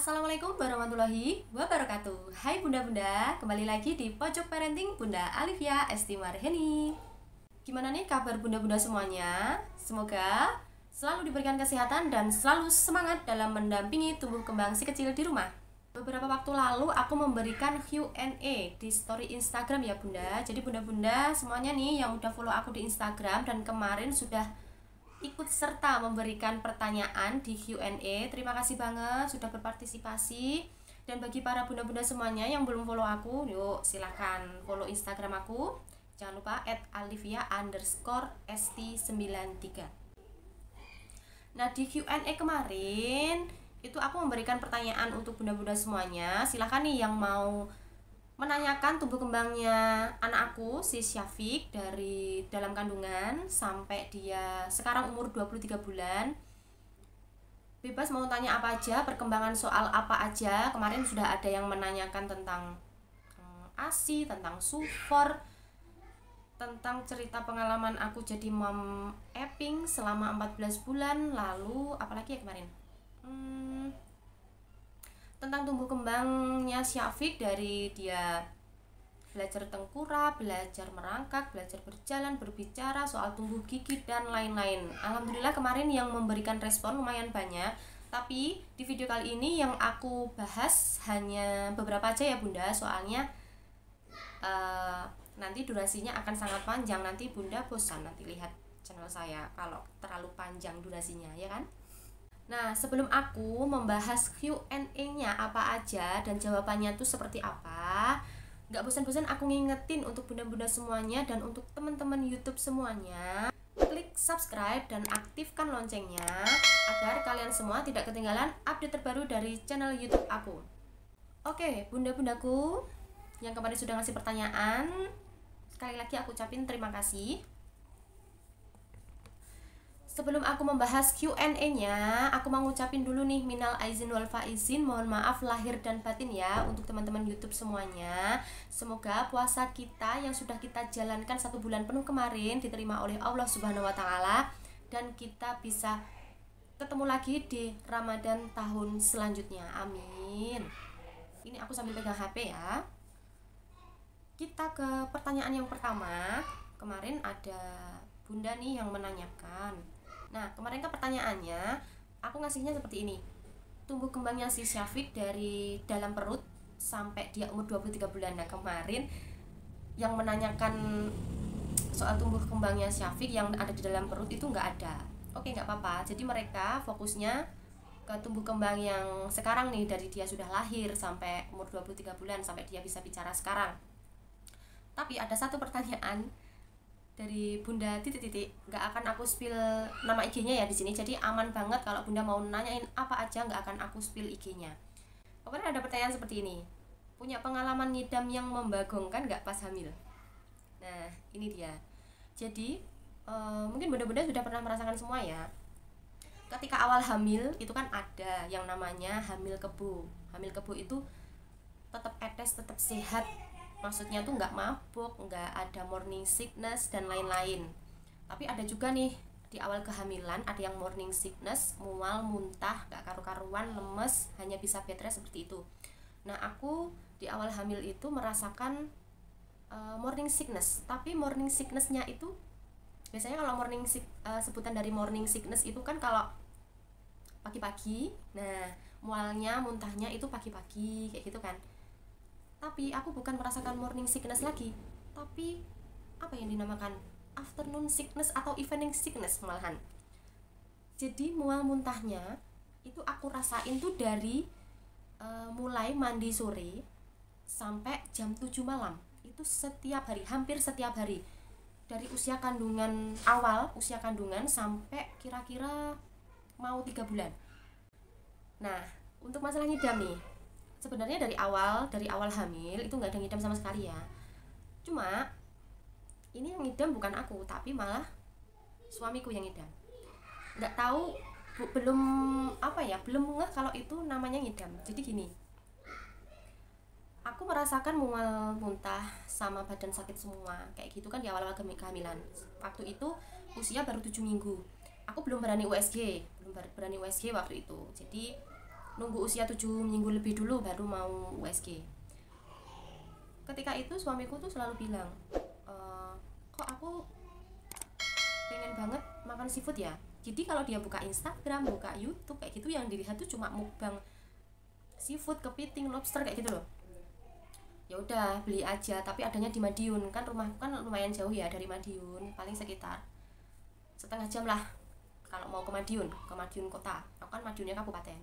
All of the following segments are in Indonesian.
Assalamualaikum warahmatullahi wabarakatuh. Hai bunda-bunda, kembali lagi di Pojok Parenting Bunda Alivia Esti Marheni. Gimana nih kabar bunda-bunda semuanya? Semoga selalu diberikan kesehatan dan selalu semangat dalam mendampingi tumbuh kembang si kecil di rumah. Beberapa waktu lalu aku memberikan Q&A di story Instagram ya bunda. Jadi bunda-bunda semuanya nih yang udah follow aku di Instagram dan kemarin sudah ikut serta memberikan pertanyaan di Q&A. Terima kasih banget sudah berpartisipasi. Dan bagi para bunda-bunda semuanya yang belum follow aku, yuk silahkan follow Instagram aku. Jangan lupa @alivia_st93. Nah di Q&A kemarin itu aku memberikan pertanyaan untuk bunda-bunda semuanya. Silahkan nih yang mau menanyakan tumbuh kembangnya anak aku si Syafiq dari dalam kandungan sampai dia sekarang umur 23 bulan. Bebas mau tanya apa aja, perkembangan soal apa aja. Kemarin sudah ada yang menanyakan tentang ASI, tentang SUFOR, tentang cerita pengalaman aku jadi mom Epping selama 14 bulan. Lalu apalagi ya kemarin? Tentang tumbuh kembangnya Syafiq dari dia belajar tengkurap, belajar merangkak, belajar berjalan, berbicara, soal tumbuh gigi dan lain-lain. Alhamdulillah kemarin yang memberikan respon lumayan banyak. Tapi di video kali ini yang aku bahas hanya beberapa aja ya bunda. Soalnya nanti durasinya akan sangat panjang. Nanti bunda bosan nanti lihat channel saya kalau terlalu panjang durasinya, ya kan? Nah, sebelum aku membahas Q&A-nya apa aja dan jawabannya tuh seperti apa, gak bosan-bosan aku ngingetin untuk bunda-bunda semuanya dan untuk teman-teman YouTube semuanya, klik subscribe dan aktifkan loncengnya agar kalian semua tidak ketinggalan update terbaru dari channel YouTube aku. Oke, bunda-bundaku yang kemarin sudah ngasih pertanyaan, sekali lagi aku ucapin terima kasih. Sebelum aku membahas Q&A-nya, aku mau ngucapin dulu nih minal aizin wal faizin, mohon maaf lahir dan batin ya untuk teman-teman YouTube semuanya. Semoga puasa kita yang sudah kita jalankan 1 bulan penuh kemarin diterima oleh Allah Subhanahu wa taala dan kita bisa ketemu lagi di Ramadan tahun selanjutnya. Amin. Ini aku sambil pegang HP ya. Kita ke pertanyaan yang pertama. Kemarin ada bunda nih yang menanyakan. Nah, kemarin kan pertanyaannya aku ngasihnya seperti ini. Tumbuh kembangnya si Syafiq dari dalam perut sampai dia umur 23 bulan. Nah, kemarin yang menanyakan soal tumbuh kembangnya Syafiq yang ada di dalam perut itu nggak ada. Oke, nggak apa-apa. Jadi mereka fokusnya ke tumbuh kembang yang sekarang nih, dari dia sudah lahir sampai umur 23 bulan sampai dia bisa bicara sekarang. Tapi ada satu pertanyaan dari bunda titik-titik, nggak akan aku spill nama IG-nya ya di sini, jadi aman banget kalau bunda mau nanyain apa aja, nggak akan aku spill IG-nya. Pokoknya ada pertanyaan seperti ini, punya pengalaman ngidam yang membagongkan nggak pas hamil? Nah ini dia. Jadi mungkin bunda-bunda sudah pernah merasakan semua ya, ketika awal hamil itu kan ada yang namanya hamil kebo. Hamil kebo itu tetap etes, tetap sehat, maksudnya tuh nggak mabuk, nggak ada morning sickness dan lain-lain. Tapi ada juga nih di awal kehamilan ada yang morning sickness, mual, muntah, nggak karu-karuan, lemes, hanya bisa bed rest seperti itu. Nah aku di awal hamil itu merasakan morning sickness. Tapi morning sicknessnya itu biasanya kalau sebutan dari morning sickness itu kan kalau pagi-pagi. Nah mualnya, muntahnya itu pagi-pagi kayak gitu kan. Tapi aku bukan merasakan morning sickness lagi, tapi apa yang dinamakan afternoon sickness atau evening sickness malahan. Jadi mual muntahnya itu aku rasain tuh dari mulai mandi sore sampai jam 7 malam. Itu setiap hari, hampir setiap hari. Dari usia kandungan awal, usia kandungan sampai kira-kira mau 3 bulan. Nah, untuk masalah ngidam nih, sebenarnya dari awal hamil itu nggak ada ngidam sama sekali ya. Cuma ini yang ngidam bukan aku, tapi malah suamiku yang ngidam. Nggak tahu, belum ngeh kalau itu namanya ngidam. Jadi gini, aku merasakan mual, muntah, sama badan sakit semua kayak gitu kan di awal-awal kehamilan. Waktu itu usia baru 7 minggu. Aku belum berani USG waktu itu. Jadi nunggu usia 7 minggu lebih dulu baru mau USG. Ketika itu suamiku tuh selalu bilang, kok aku pengen banget makan seafood ya. Jadi kalau dia buka Instagram, buka YouTube kayak gitu, yang dilihat tuh cuma mukbang seafood, kepiting, lobster kayak gitu loh. Ya udah beli aja, tapi adanya di Madiun, kan rumahku kan lumayan jauh ya dari Madiun, paling sekitar setengah jam lah kalau mau ke Madiun kota. Aku kan Madiunnya kabupaten.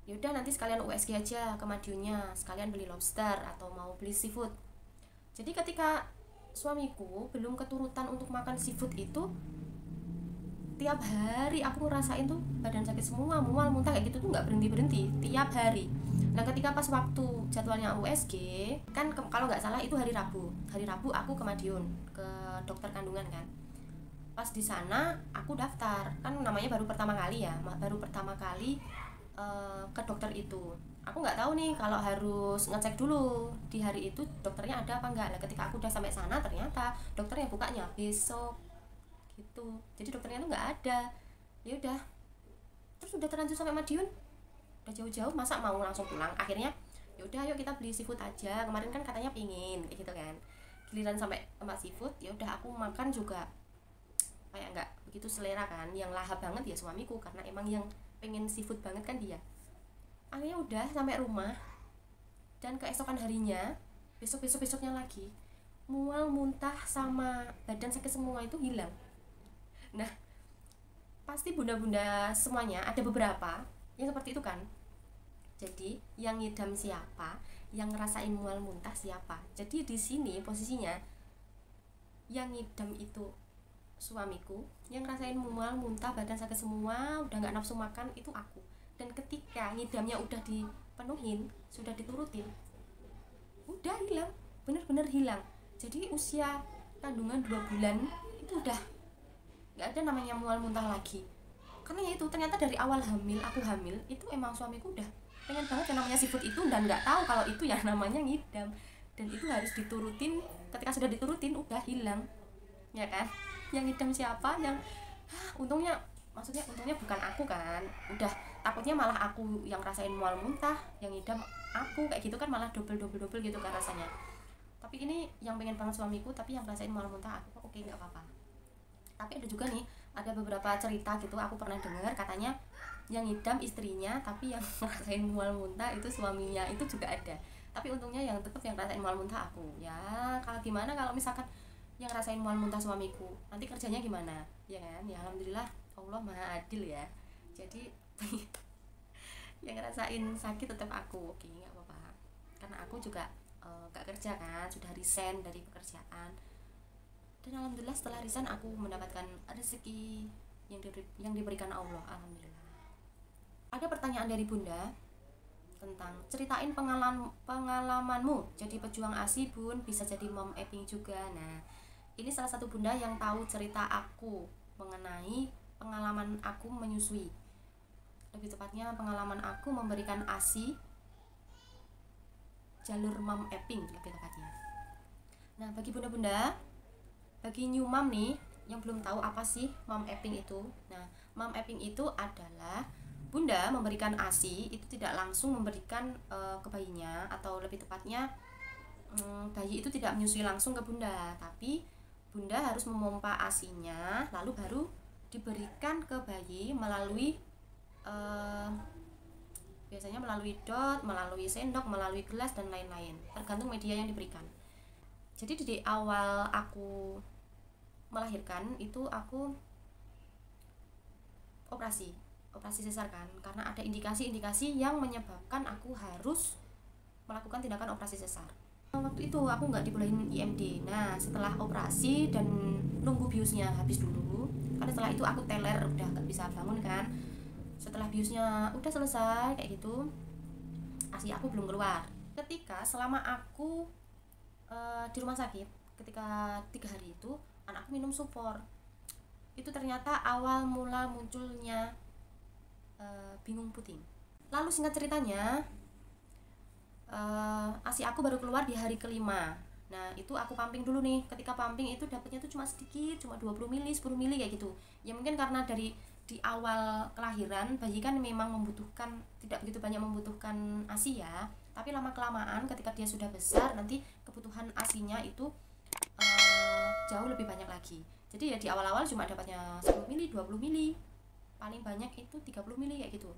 Ya udah nanti sekalian USG aja ke Madiunnya, sekalian beli lobster atau mau beli seafood. Jadi ketika suamiku belum keturutan untuk makan seafood itu, tiap hari aku ngerasain tuh badan sakit semua, mual, muntah kayak gitu tuh nggak berhenti tiap hari. Nah ketika pas waktu jadwalnya USG kan kalau nggak salah itu hari Rabu aku ke Madiun ke dokter kandungan kan. Pas di sana aku daftar, kan namanya baru pertama kali ke dokter itu. Aku nggak tahu nih kalau harus ngecek dulu di hari itu dokternya ada apa enggak. Nah ketika aku udah sampai sana ternyata dokternya bukanya besok gitu, jadi dokternya tuh nggak ada. Ya udah, terus udah terlanjur sampai Madiun, udah jauh-jauh masa mau langsung pulang. Akhirnya ya udah yuk kita beli seafood aja, kemarin kan katanya pingin kayak gitu kan. Giliran sampai tempat seafood, ya udah aku makan juga kayak nggak begitu selera kan. Yang lahap banget ya suamiku, karena emang yang pengen seafood banget kan dia. Akhirnya udah sampai rumah, dan keesokan harinya, besoknya lagi, mual, muntah sama badan sakit semua itu hilang. Nah pasti bunda-bunda semuanya ada beberapa yang seperti itu kan. Jadi yang ngidam siapa, yang ngerasain mual muntah siapa. Jadi di sini posisinya yang ngidam itu suamiku, yang ngerasain mual muntah badan sakit semua udah nggak nafsu makan itu aku. Dan ketika ngidamnya udah dipenuhin, sudah diturutin, udah hilang, bener-bener hilang. Jadi usia kandungan 2 bulan itu udah nggak ada namanya mual muntah lagi. Karena ya itu ternyata dari awal aku hamil itu emang suamiku udah pengen banget yang namanya seafood itu, dan nggak tahu kalau itu ya namanya ngidam, dan itu harus diturutin. Ketika sudah diturutin udah hilang, ya kan. Yang ngidam siapa, yang untungnya bukan aku kan. Udah takutnya malah aku yang rasain mual muntah, yang ngidam aku kayak gitu kan, malah double gitu kan rasanya. Tapi ini yang pengen banget suamiku, tapi yang rasain mual muntah aku. Oke, nggak apa-apa. Tapi ada juga nih, ada beberapa cerita gitu aku pernah dengar, katanya yang ngidam istrinya tapi yang ngerasain mual muntah itu suaminya, itu juga ada. Tapi untungnya yang tetap yang ngerasain mual muntah aku. Ya kalau gimana kalau misalkan yang ngerasain mual muntah suamiku, nanti kerjanya gimana, ya kan. Ya alhamdulillah Allah maha adil ya. Jadi yang ngerasain sakit tetap aku. Oke, nggak apa-apa, karena aku juga gak kerja kan, sudah resign dari pekerjaan. Dan alhamdulillah setelah resign aku mendapatkan rezeki yang diberikan Allah, alhamdulillah. Ada pertanyaan dari bunda tentang ceritain pengalamanmu jadi pejuang ASI bun, bisa jadi mom apping juga. Nah ini salah satu bunda yang tahu cerita aku mengenai pengalaman aku menyusui, lebih tepatnya pengalaman aku memberikan ASI jalur mom apping lebih tepatnya. Nah bagi bunda-bunda, bagi new mom nih yang belum tahu apa sih mom apping itu. Nah mom apping itu adalah bunda memberikan ASI itu tidak langsung memberikan ke bayinya, atau lebih tepatnya bayi itu tidak menyusui langsung ke bunda, tapi bunda harus memompa ASInya lalu baru diberikan ke bayi melalui biasanya melalui dot, melalui sendok, melalui gelas dan lain-lain, tergantung media yang diberikan. Jadi di awal aku melahirkan itu aku operasi sesar kan, karena ada indikasi yang menyebabkan aku harus melakukan tindakan operasi sesar. Waktu itu aku nggak dibolehin IMD. Nah setelah operasi dan nunggu biusnya habis dulu, karena setelah itu aku teler, udah nggak bisa bangun kan. Setelah biusnya udah selesai kayak gitu, ASI aku belum keluar. Ketika selama aku di rumah sakit, ketika 3 hari itu anakku minum supor, itu ternyata awal mula munculnya bingung puting. Lalu singkat ceritanya ASI aku baru keluar di hari kelima. Nah itu aku pumping dulu nih. Ketika pumping itu dapatnya tuh cuma sedikit, cuma 20 mili, 10 mili kayak gitu. Ya mungkin karena dari di awal kelahiran bayi kan memang membutuhkan, tidak begitu banyak membutuhkan ASI ya, tapi lama kelamaan ketika dia sudah besar nanti kebutuhan ASInya itu jauh lebih banyak lagi. Jadi ya di awal-awal cuma dapatnya 10 mili, 20 mili, paling banyak itu 30 mili kayak gitu.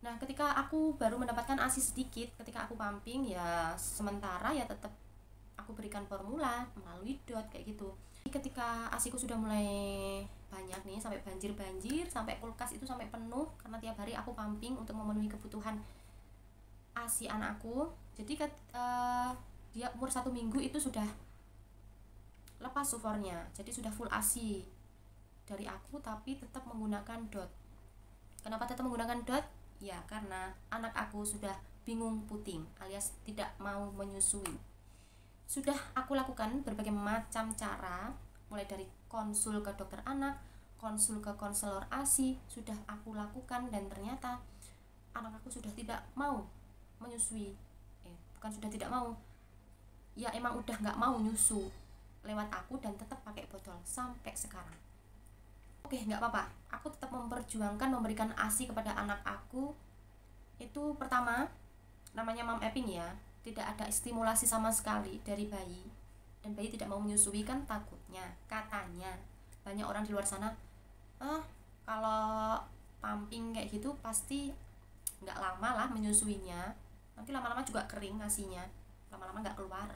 Nah ketika aku baru mendapatkan ASI sedikit, ketika aku pumping ya sementara ya tetap aku berikan formula melalui DOT kayak gitu. Ketika ASIku sudah mulai banyak nih, sampai banjir, sampai kulkas itu sampai penuh karena tiap hari aku pumping untuk memenuhi kebutuhan ASI anakku. Jadi dia umur 1 minggu itu sudah lepas sufornya, jadi sudah full ASI dari aku, tapi tetap menggunakan DOT. Kenapa tetap menggunakan DOT? Ya karena anak aku sudah bingung puting alias tidak mau menyusui. Sudah aku lakukan berbagai macam cara, mulai dari konsul ke dokter anak, konsul ke konselor ASI, sudah aku lakukan dan ternyata anak aku sudah tidak mau menyusui. Bukan sudah tidak mau, ya emang udah nggak mau nyusu lewat aku dan tetap pakai botol sampai sekarang. Oke, nggak apa-apa, aku tetap memperjuangkan memberikan ASI kepada anak aku. Itu pertama, namanya mom apping ya, tidak ada stimulasi sama sekali dari bayi, dan bayi tidak mau menyusui kan takutnya, katanya banyak orang di luar sana, kalau pumping kayak gitu pasti nggak lama lah menyusuinya, nanti lama-lama juga kering ASInya, lama-lama nggak keluar.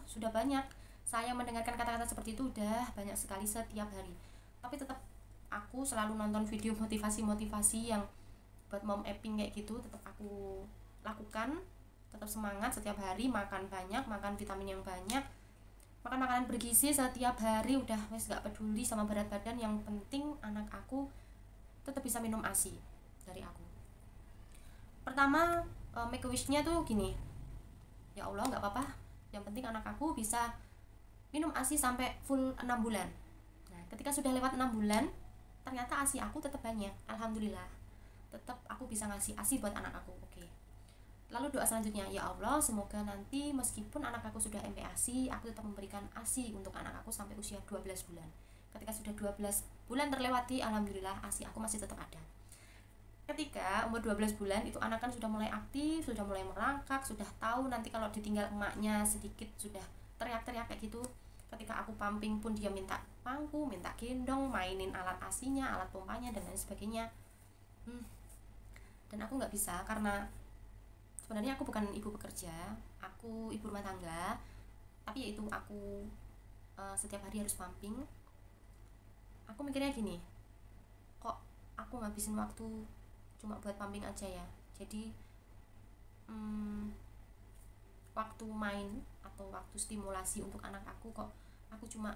Sudah banyak saya mendengarkan kata-kata seperti itu, udah banyak sekali setiap hari. Tapi tetap aku selalu nonton video motivasi yang buat mom apping kayak gitu, tetap aku lakukan, tetap semangat setiap hari, makan banyak, makan vitamin yang banyak, makan makanan bergizi setiap hari, udah wes gak peduli sama berat badan, yang penting anak aku tetap bisa minum ASI dari aku. Pertama, make a wish-nya tuh gini, ya Allah nggak apa-apa, yang penting anak aku bisa minum ASI sampai full 6 bulan. Nah ketika sudah lewat 6 bulan ternyata ASI aku tetap banyak, alhamdulillah, tetap aku bisa ngasih ASI buat anak aku. Oke. Lalu doa selanjutnya, ya Allah semoga nanti meskipun anak aku sudah MPASI, aku tetap memberikan ASI untuk anak aku sampai usia 12 bulan. Ketika sudah 12 bulan terlewati, alhamdulillah ASI aku masih tetap ada. Ketika umur 12 bulan itu anak kan sudah mulai aktif, sudah mulai merangkak, sudah tahu nanti kalau ditinggal emaknya sedikit sudah teriak-teriak kayak gitu. Ketika aku pumping pun dia minta pangku, minta gendong, mainin alat ASInya, alat pompanya dan lain sebagainya. Dan aku nggak bisa karena sebenarnya aku bukan ibu bekerja, aku ibu rumah tangga, tapi yaitu aku setiap hari harus pumping. Aku mikirnya gini, kok aku ngabisin waktu cuma buat pumping aja ya, jadi waktu main atau waktu stimulasi untuk anak aku kok aku cuma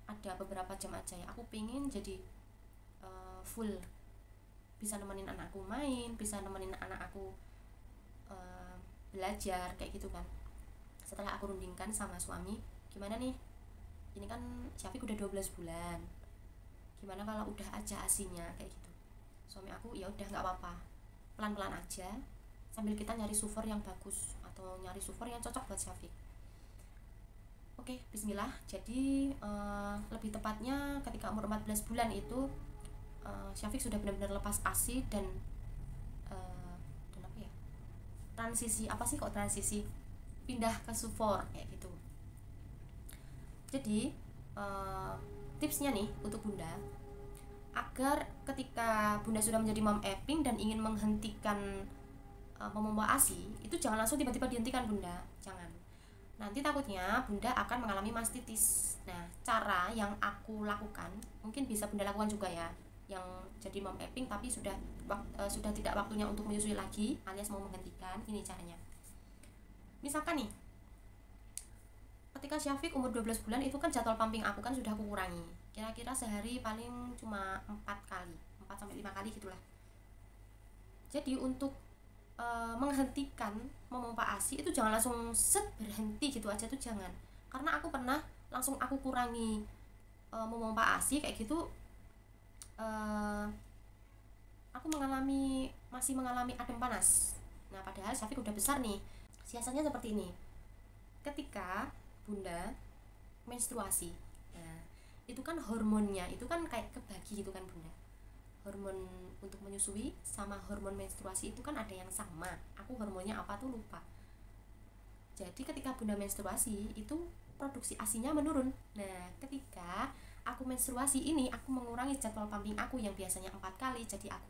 ada beberapa jam aja ya. Aku pengen jadi full bisa nemenin anakku main, bisa nemenin anak aku belajar kayak gitu kan. Setelah aku rundingkan sama suami, gimana nih, ini kan Syafiq udah 12 bulan, gimana kalau udah aja ASInya kayak gitu. Suami aku ya udah nggak apa-apa, pelan-pelan aja sambil kita nyari sufor yang bagus atau nyari sufor yang cocok buat Syafiq. Oke, bismillah. Jadi lebih tepatnya ketika umur 14 bulan itu Syafiq sudah benar-benar lepas ASI dan apa ya, transisi pindah ke sufor kayak gitu. Jadi tipsnya nih untuk bunda, agar ketika bunda sudah menjadi mom apping dan ingin menghentikan memompa ASI, itu jangan langsung tiba-tiba dihentikan bunda, jangan. Nanti takutnya bunda akan mengalami mastitis. Nah cara yang aku lakukan, mungkin bisa bunda lakukan juga ya, yang jadi mom apping tapi sudah tidak waktunya untuk menyusui lagi alias mau menghentikan. Ini caranya, misalkan nih ketika Syafiq umur 12 bulan itu kan jadwal pumping aku kan sudah aku kurangi, kira-kira sehari paling cuma 4 sampai 5 kali gitulah. Jadi untuk menghentikan memompa ASI itu jangan langsung berhenti gitu aja tuh, jangan. Karena aku pernah langsung aku kurangi memompa ASI kayak gitu, aku masih mengalami adem panas. Nah padahal Syafiq udah besar nih. Siasatnya seperti ini, ketika bunda menstruasi, nah itu kan hormonnya itu kan kayak kebagi gitu kan bunda, hormon untuk menyusui sama hormon menstruasi itu kan ada yang sama. Aku hormonnya apa tuh lupa. Jadi ketika bunda menstruasi itu produksi asinya menurun. Nah ketika aku menstruasi ini aku mengurangi jadwal pumping aku yang biasanya 4 kali jadi aku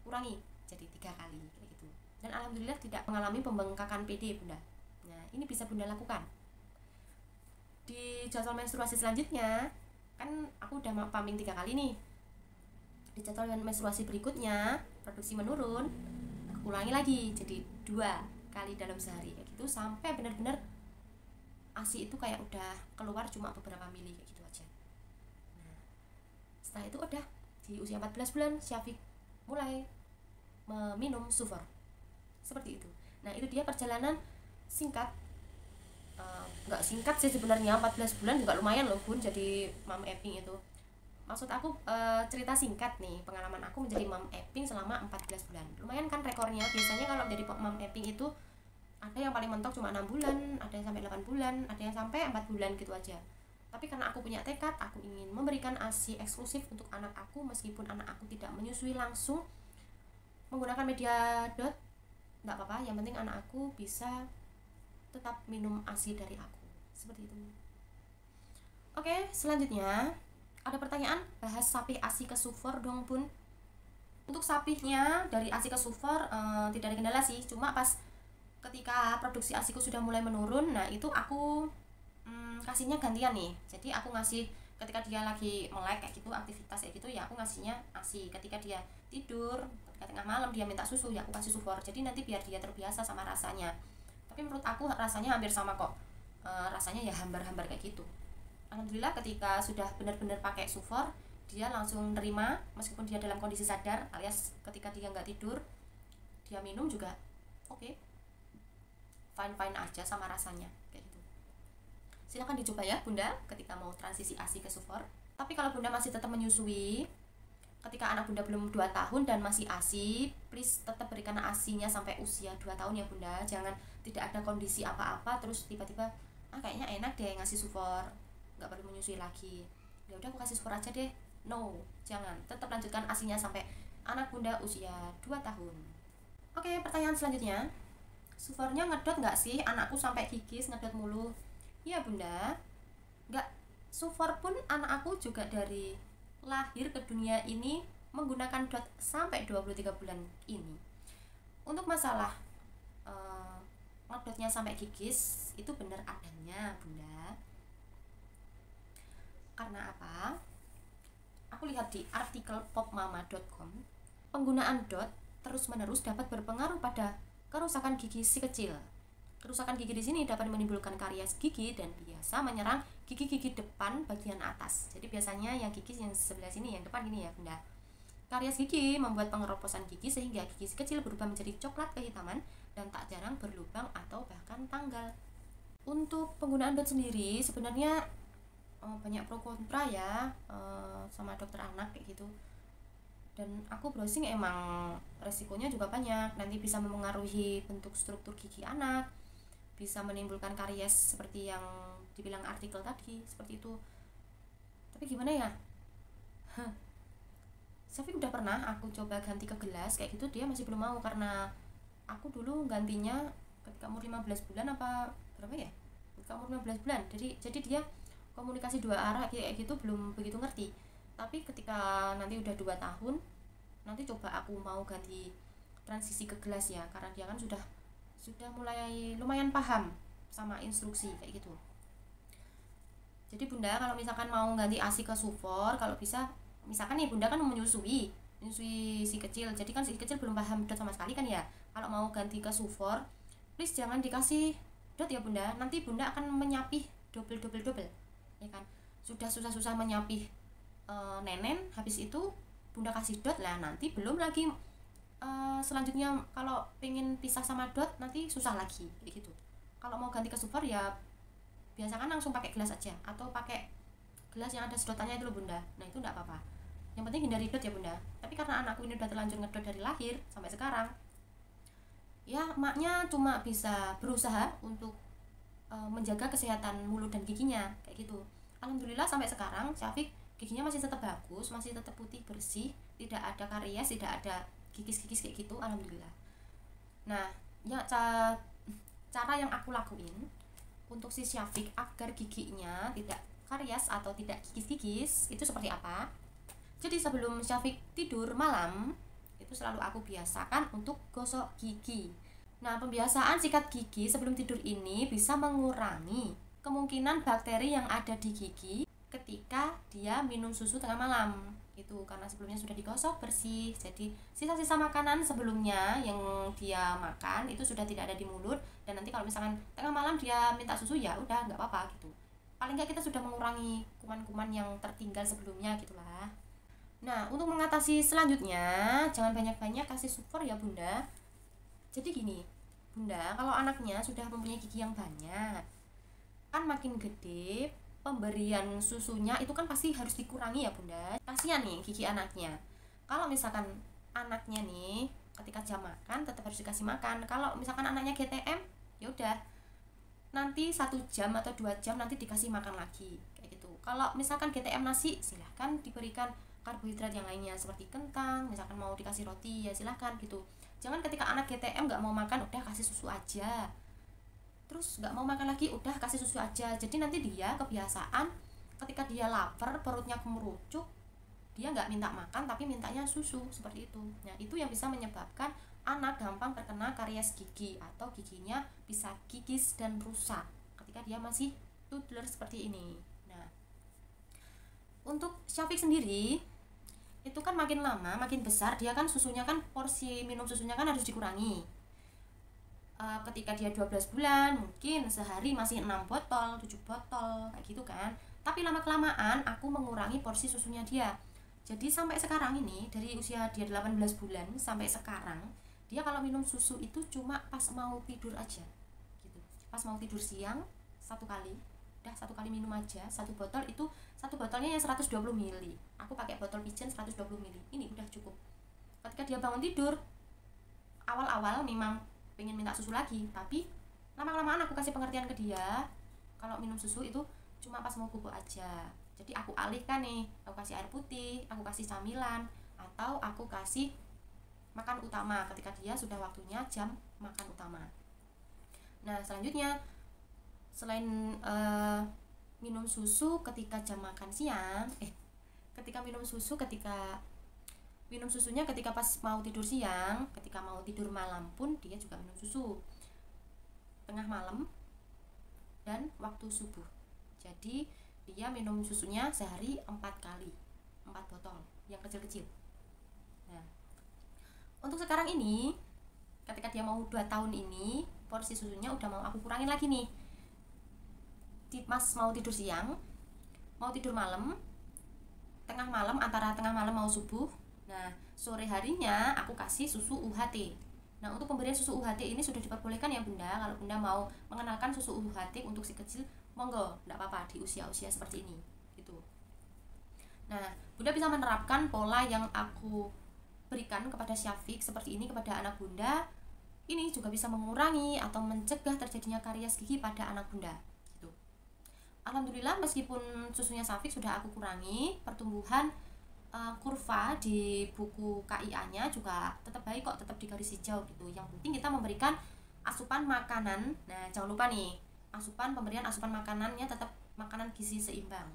kurangi jadi 3 kali kayak gitu. Dan alhamdulillah tidak mengalami pembengkakan PD bunda. Nah ini bisa bunda lakukan. Di jadwal menstruasi selanjutnya kan aku udah pumping 3 kali nih, di jadwal menstruasi berikutnya produksi menurun, aku ulangi lagi jadi 2 kali dalam sehari kayak gitu sampai benar-benar ASI itu kayak udah keluar cuma beberapa mili kayak gitu aja. Nah setelah itu udah di usia 14 bulan Syafiq mulai meminum Sufor seperti itu. Nah itu dia perjalanan singkat, nggak singkat sih sebenarnya, 14 bulan juga lumayan loh bun jadi mom apping itu. Maksud aku cerita singkat nih, pengalaman aku menjadi mom apping selama 14 bulan lumayan kan rekornya. Biasanya kalau menjadi mom apping itu ada yang paling mentok cuma 6 bulan, ada yang sampai 8 bulan, ada yang sampai 4 bulan gitu aja. Tapi karena aku punya tekad, aku ingin memberikan ASI eksklusif untuk anak aku meskipun anak aku tidak menyusui langsung menggunakan media dot, nggak apa-apa, yang penting anak aku bisa tetap minum ASI dari aku seperti itu. Oke, selanjutnya ada pertanyaan, bahas sapih ASI ke Sufor dong bun. Untuk sapihnya dari ASI ke Sufor tidak ada kendala sih, cuma pas ketika produksi ASIku sudah mulai menurun, nah itu aku kasihnya gantian nih. Jadi aku ngasih ketika dia lagi melek kayak gitu, aktivitas kayak gitu ya aku ngasihnya ASI. Ketika dia tidur, ketika tengah malam dia minta susu ya aku kasih Sufor. Jadi nanti biar dia terbiasa sama rasanya. Tapi menurut aku rasanya hampir sama kok, rasanya ya hambar-hambar kayak gitu. Alhamdulillah ketika sudah benar-benar pakai Sufor dia langsung nerima meskipun dia dalam kondisi sadar, alias ketika dia nggak tidur dia minum juga oke, fine aja sama rasanya kayak gitu. Silahkan dicoba ya bunda ketika mau transisi ASI ke Sufor. Tapi kalau bunda masih tetap menyusui, ketika anak bunda belum 2 tahun dan masih ASI, please tetap berikan ASInya sampai usia 2 tahun ya bunda. Jangan tidak ada kondisi apa-apa terus tiba-tiba kayaknya enak deh ngasih Sufor, nggak perlu menyusui lagi, ya udah aku kasih Sufor aja deh. No, jangan, tetap lanjutkan ASInya sampai anak bunda usia 2 tahun. Oke, pertanyaan selanjutnya, Sufornya ngedot nggak sih? Anakku sampai gigis ngedot mulu. Iya bunda, nggak. Sufor pun anak aku juga dari lahir ke dunia ini menggunakan dot sampai 23 bulan ini. Untuk masalah ngedotnya sampai gigis itu benar adanya bunda. Karena apa? Aku lihat di artikel popmama.com, penggunaan dot terus-menerus dapat berpengaruh pada kerusakan gigi si kecil. Kerusakan gigi di sini dapat menimbulkan karies gigi dan biasa menyerang gigi-gigi depan bagian atas. Jadi biasanya yang gigi yang sebelah sini, yang depan ini ya bunda. Karies gigi membuat pengeroposan gigi sehingga gigi si kecil berubah menjadi coklat kehitaman dan tak jarang berlubang atau bahkan tanggal. Untuk penggunaan dot sendiri sebenarnya banyak pro kontra ya, sama dokter anak kayak gitu. Dan aku browsing emang resikonya juga banyak, nanti bisa mempengaruhi bentuk struktur gigi anak, bisa menimbulkan karies seperti yang dibilang artikel tadi, seperti itu. Tapi gimana ya, Syafiq udah pernah aku coba ganti ke gelas kayak gitu, dia masih belum mau. Karena aku dulu gantinya ketika umur 15 bulan apa berapa ya, ketika umur 15 bulan, jadi dia komunikasi 2 arah kayak gitu belum begitu ngerti. Tapi ketika nanti udah 2 tahun, nanti coba aku mau ganti transisi ke gelas ya, karena dia kan sudah mulai lumayan paham sama instruksi kayak gitu. Jadi bunda kalau misalkan mau ganti ASI ke Sufor, kalau bisa misalkan nih bunda kan menyusui si kecil, jadi kan si kecil belum paham dot sama sekali kan ya. Kalau mau ganti ke Sufor, please jangan dikasih dot ya bunda, nanti bunda akan menyapih double ya kan. Sudah susah-susah menyapih nenen, habis itu bunda kasih dot lah, nanti belum lagi selanjutnya kalau pengen pisah sama dot nanti susah lagi kayak gitu. Kalau mau ganti ke Sufor ya biasakan langsung pakai gelas aja atau pakai gelas yang ada sedotannya itu loh bunda. Nah itu enggak apa-apa, yang penting hindari dot ya bunda. Tapi karena anakku ini udah terlanjur ngedot dari lahir sampai sekarang, ya maknya cuma bisa berusaha untuk menjaga kesehatan mulut dan giginya kayak gitu. Alhamdulillah sampai sekarang Syafiq giginya masih tetap bagus, masih tetap putih bersih, tidak ada karies, tidak ada gigis-gigis kayak gitu, alhamdulillah. Nah, ya cara yang aku lakuin untuk si Syafiq agar giginya tidak karies atau tidak gigis-gigis itu seperti apa? Jadi sebelum Syafiq tidur malam itu selalu aku biasakan untuk gosok gigi. Nah, pembiasaan sikat gigi sebelum tidur ini bisa mengurangi kemungkinan bakteri yang ada di gigi ketika dia minum susu tengah malam. Itu karena sebelumnya sudah digosok bersih, jadi sisa-sisa makanan sebelumnya yang dia makan itu sudah tidak ada di mulut, dan nanti kalau misalkan tengah malam dia minta susu ya udah nggak apa-apa gitu. Paling nggak kita sudah mengurangi kuman-kuman yang tertinggal sebelumnya gitulah. Nah, untuk mengatasi selanjutnya, jangan banyak-banyak kasih sufor ya Bunda. Jadi gini, Bunda, kalau anaknya sudah mempunyai gigi yang banyak, kan makin gede, pemberian susunya itu kan pasti harus dikurangi ya Bunda. Kasihan nih gigi anaknya. Kalau misalkan anaknya nih ketika jam makan tetap harus dikasih makan. Kalau misalkan anaknya GTM, ya udah nanti 1 jam atau 2 jam nanti dikasih makan lagi kayak gitu. Kalau misalkan GTM nasi, silahkan diberikan karbohidrat yang lainnya seperti kentang, misalkan mau dikasih roti ya silahkan gitu. Jangan ketika anak GTM nggak mau makan udah kasih susu aja, terus nggak mau makan lagi udah kasih susu aja. Jadi nanti dia kebiasaan ketika dia lapar perutnya kemerucuk, dia nggak minta makan tapi mintanya susu seperti itu. Nah, itu yang bisa menyebabkan anak gampang terkena karies gigi atau giginya bisa gigis dan rusak ketika dia masih toddler seperti ini. Nah, untuk Syafiq sendiri itu kan makin lama makin besar dia kan susunya kan porsi minum susunya kan harus dikurangi. Ketika dia 12 bulan mungkin sehari masih 6 botol, 7 botol kayak gitu kan. Tapi lama-kelamaan aku mengurangi porsi susunya dia. Jadi sampai sekarang ini dari usia dia 18 bulan sampai sekarang dia kalau minum susu itu cuma pas mau tidur aja gitu. Pas mau tidur siang 1 kali, udah 1 kali minum aja 1 botol. Itu 1 botolnya yang 120 ml, aku pakai botol pigeon 120 ml, ini udah cukup. Ketika dia bangun tidur, awal-awal memang pengen minta susu lagi, tapi lama-kelamaan aku kasih pengertian ke dia kalau minum susu itu cuma pas mau bubuk aja. Jadi aku alihkan nih, aku kasih air putih, aku kasih camilan, atau aku kasih makan utama ketika dia sudah waktunya jam makan utama. Nah, selanjutnya selain minum susu ketika jam makan siang, ketika minum susunya ketika pas mau tidur siang, ketika mau tidur malam pun dia juga minum susu tengah malam dan waktu subuh. Jadi dia minum susunya sehari 4 kali, 4 botol yang kecil-kecil. Nah, untuk sekarang ini ketika dia mau 2 tahun ini, porsi susunya udah mau aku kurangin lagi nih. Mas mau tidur siang, mau tidur malam, tengah malam, antara tengah malam mau subuh. Nah, sore harinya aku kasih susu UHT. Nah, untuk pemberian susu UHT ini sudah diperbolehkan ya Bunda. Kalau Bunda mau mengenalkan susu UHT untuk si kecil, monggo, enggak apa-apa di usia-usia seperti ini gitu. Nah, Bunda bisa menerapkan pola yang aku berikan kepada Syafiq seperti ini kepada anak Bunda. Ini juga bisa mengurangi atau mencegah terjadinya karies gigi pada anak Bunda. Alhamdulillah meskipun susunya Syafiq sudah aku kurangi, pertumbuhan kurva di buku KIA-nya juga tetap baik kok, tetap di garis hijau gitu. Yang penting kita memberikan asupan makanan. Nah, jangan lupa nih, pemberian asupan makanannya tetap makanan gizi seimbang.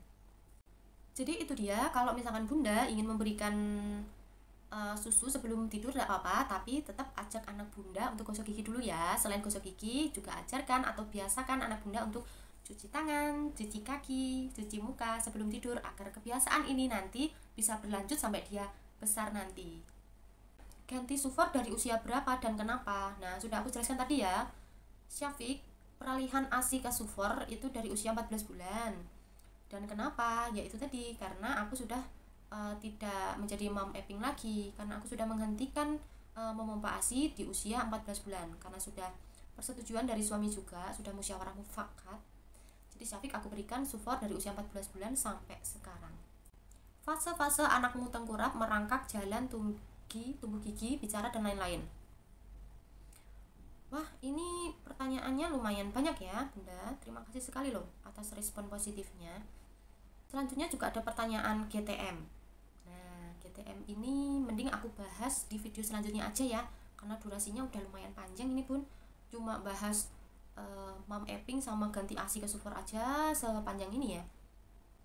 Jadi itu dia, kalau misalkan Bunda ingin memberikan susu sebelum tidur tidak apa-apa, tapi tetap ajak anak Bunda untuk gosok gigi dulu ya. Selain gosok gigi, juga ajarkan atau biasakan anak Bunda untuk cuci tangan, cuci kaki, cuci muka sebelum tidur agar kebiasaan ini nanti bisa berlanjut sampai dia besar nanti. Ganti sufor dari usia berapa dan kenapa? Nah, sudah aku jelaskan tadi ya. Syafiq, peralihan ASI ke sufor itu dari usia 14 bulan. Dan kenapa? Ya itu tadi, karena aku sudah tidak menjadi mom apping lagi, karena aku sudah menghentikan memompa ASI di usia 14 bulan karena sudah persetujuan dari suami juga, sudah musyawarah mufakat. Jadi Syafiq aku berikan sufor dari usia 14 bulan sampai sekarang. Fase-fase anakmu tengkurap, merangkak, jalan, tumbuh gigi, bicara, dan lain-lain. Wah, ini pertanyaannya lumayan banyak ya Bunda. Terima kasih sekali loh atas respon positifnya. Selanjutnya juga ada pertanyaan GTM. Nah, GTM ini mending aku bahas di video selanjutnya aja ya, karena durasinya udah lumayan panjang ini Bun. Cuma bahas mom apping sama ganti ASI ke super aja sepanjang ini ya.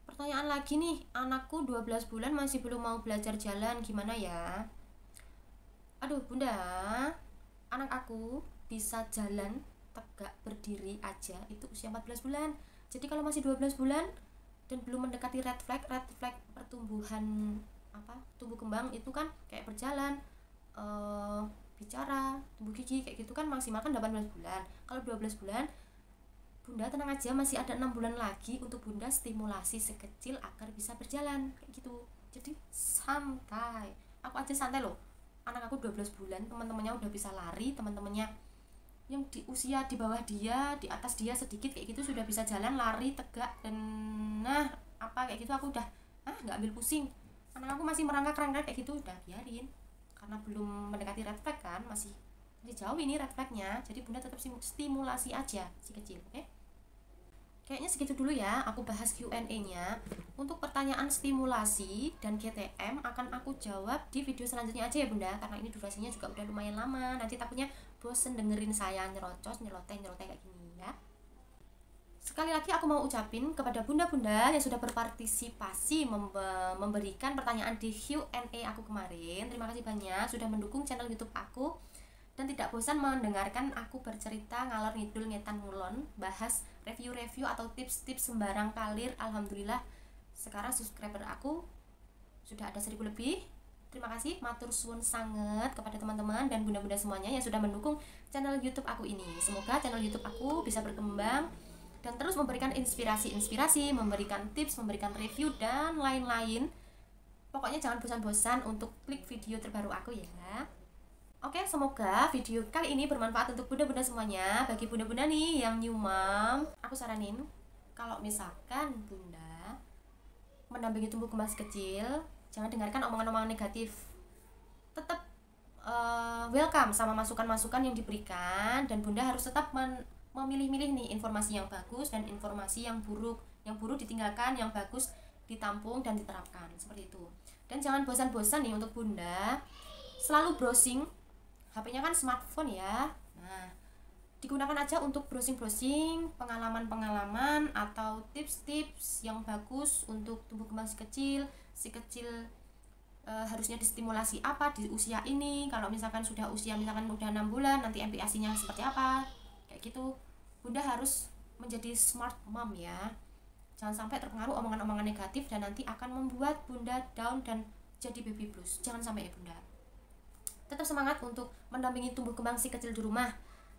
Pertanyaan lagi nih, anakku 12 bulan masih belum mau belajar jalan, gimana ya? Aduh Bunda, anak aku bisa jalan tegak berdiri aja itu usia 14 bulan. Jadi kalau masih 12 bulan dan belum mendekati red flag pertumbuhan tumbuh kembang itu kan kayak berjalan, bicara, tumbuh gigi kayak gitu kan maksimal kan 18 bulan. Kalau 12 bulan Bunda tenang aja, masih ada 6 bulan lagi untuk Bunda stimulasi sekecil agar bisa berjalan kayak gitu. Jadi santai. Aku aja santai loh. Anak aku 12 bulan, teman-temannya udah bisa lari, teman-temannya yang di usia di bawah dia, di atas dia sedikit kayak gitu sudah bisa jalan, lari, tegak dan kayak gitu aku udah nggak ambil pusing. Anak aku masih merangkak-rangkak kayak gitu udah biarin, karena belum mendekati red flag kan, masih jauh ini red flagnya. Jadi Bunda tetap stimulasi aja si kecil, oke? Kayaknya segitu dulu ya aku bahas Q&A-nya. Untuk pertanyaan stimulasi dan GTM akan aku jawab di video selanjutnya aja ya Bunda, karena ini durasinya juga udah lumayan lama. Nanti takutnya bosen dengerin saya nyerocos, nyeloteh kayak gini ya. Sekali lagi aku mau ucapin kepada bunda-bunda yang sudah berpartisipasi memberikan pertanyaan di Q&A aku kemarin. Terima kasih banyak sudah mendukung channel YouTube aku dan tidak bosan mendengarkan aku bercerita ngalor ngidul ngetan ngulon, bahas review-review atau tips-tips sembarang kalir. Alhamdulillah sekarang subscriber aku sudah ada 1000 lebih. Terima kasih, matur suwun sangat kepada teman-teman dan bunda-bunda semuanya yang sudah mendukung channel YouTube aku ini. Semoga channel YouTube aku bisa berkembang dan terus memberikan inspirasi, memberikan tips, memberikan review dan lain-lain. Pokoknya jangan bosan-bosan untuk klik video terbaru aku ya. Oke, semoga video kali ini bermanfaat untuk bunda-bunda semuanya. Bagi bunda-bunda nih yang new mom, aku saranin kalau misalkan bunda mendampingi tumbuh kembang si kecil, jangan dengarkan omongan-omongan negatif. Tetap welcome sama masukan-masukan yang diberikan, dan bunda harus tetap memilih-milih nih informasi yang bagus dan informasi yang buruk. Yang buruk ditinggalkan, yang bagus ditampung dan diterapkan, seperti itu. Dan jangan bosan-bosan nih untuk bunda selalu browsing. HP-nya kan smartphone ya. Nah, digunakan aja untuk browsing-browsing pengalaman-pengalaman atau tips-tips yang bagus untuk tumbuh kembang si kecil. Si kecil harusnya distimulasi apa di usia ini. Kalau misalkan sudah usia misalkan udah 6 bulan, nanti MPASI-nya seperti apa. Kayak gitu. Bunda harus menjadi smart mom ya. Jangan sampai terpengaruh omongan-omongan negatif dan nanti akan membuat bunda down dan jadi baby blues. Jangan sampai ya bunda. Tetap semangat untuk mendampingi tumbuh kembang si kecil di rumah.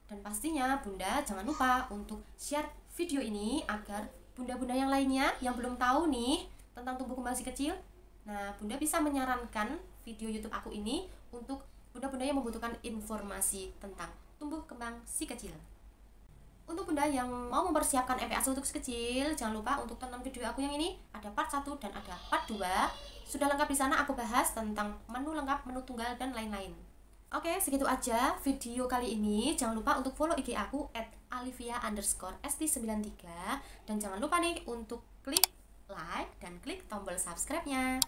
Dan pastinya bunda jangan lupa untuk share video ini agar bunda-bunda yang lainnya yang belum tahu nih tentang tumbuh kembang si kecil. Nah, bunda bisa menyarankan video YouTube aku ini untuk bunda-bunda yang membutuhkan informasi tentang tumbuh kembang si kecil. Untuk bunda yang mau mempersiapkan MPASI untuk si kecil, jangan lupa untuk tonton video aku yang ini. Ada part 1 dan ada part 2. Sudah lengkap di sana, aku bahas tentang menu lengkap, menu tunggal, dan lain-lain. Oke, segitu aja video kali ini. Jangan lupa untuk follow IG aku @alivia_st93. Dan jangan lupa nih untuk klik like dan klik tombol subscribe-nya.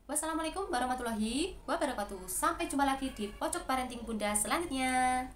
Wassalamualaikum warahmatullahi wabarakatuh. Sampai jumpa lagi di Pojok Parenting Bunda selanjutnya.